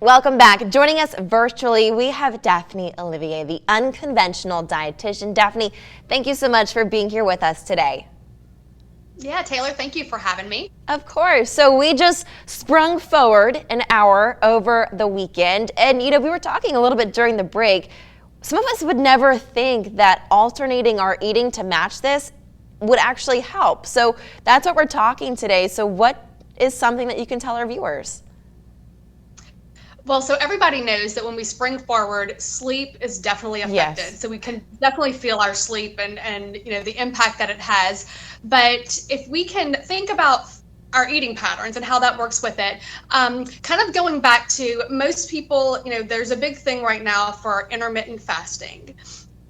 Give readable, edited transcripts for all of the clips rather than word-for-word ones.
Welcome back. Joining us virtually, we have Daphne Olivier, the Unconventional Dietitian. Daphne, thank you so much for being here with us today. Yeah, Taylor, thank you for having me. Of course. So we just sprung forward an hour over the weekend, and we were talking a little bit during the break. Some of us would never think that alternating our eating to match this would actually help. So that's what we're talking today. So what is something that you can tell our viewers? Well, so everybody knows that when we spring forward, sleep is definitely affected. Yes. So we can definitely feel our sleep and the impact that it has. But if we can think about our eating patterns and how that works with it, kind of going back to most people, there's a big thing right now for intermittent fasting.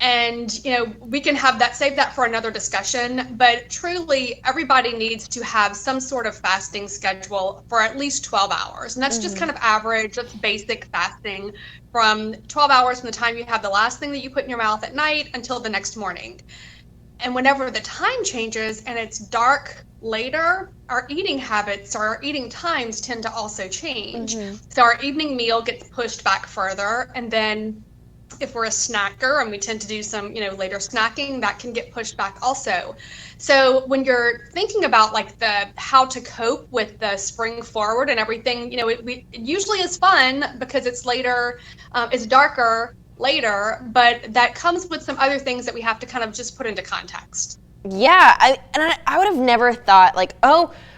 And, we can save that for another discussion, but truly everybody needs to have some sort of fasting schedule for at least 12 hours. And that's just kind of average, that's basic fasting from 12 hours from the time you have the last thing that you put in your mouth at night until the next morning. And whenever the time changes and it's dark later, our eating habits or our eating times tend to also change. So our evening meal gets pushed back further, and then if we're a snacker and we tend to do some, later snacking, that can get pushed back also. So when you're thinking about like how to cope with the spring forward and everything, it usually is fun because it's later, it's darker later, but that comes with some other things that we have to kind of just put into context. Yeah, I would have never thought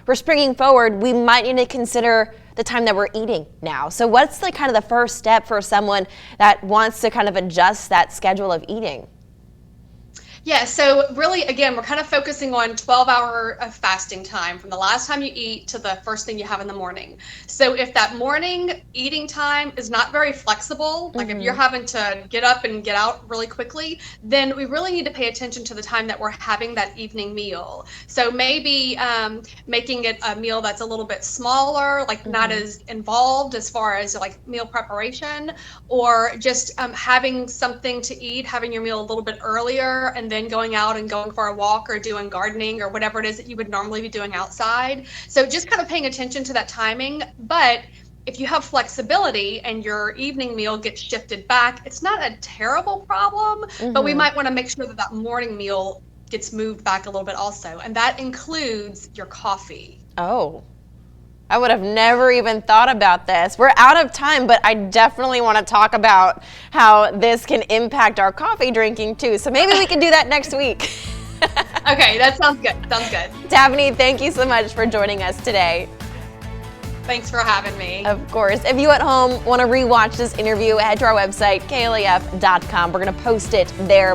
we're springing forward, we might need to consider the time that we're eating now. So what's kind of the first step for someone that wants to kind of adjust that schedule of eating? Yeah, so really, again, we're kind of focusing on 12-hour of fasting time from the last time you eat to the first thing you have in the morning. So if that morning eating time is not very flexible, like if you're having to get up and get out really quickly, then we really need to pay attention to the time that we're having that evening meal. So maybe making it a meal that's a little bit smaller, like not as involved as far as like meal preparation, or just having something to eat, having your meal a little bit earlier, and then going out and going for a walk or doing gardening or whatever it is that you would normally be doing outside. So just kind of paying attention to that timing. But if you have flexibility and your evening meal gets shifted back, it's not a terrible problem, but we might want to make sure that that morning meal gets moved back a little bit also. And that includes your coffee. Oh, I would have never even thought about this. We're out of time, but I definitely want to talk about how this can impact our coffee drinking too. So maybe we can do that next week. Okay, that sounds good. Sounds good. Daphne, thank you so much for joining us today. Thanks for having me. Of course. If you at home want to rewatch this interview, head to our website, klaf.com. We're going to post it there.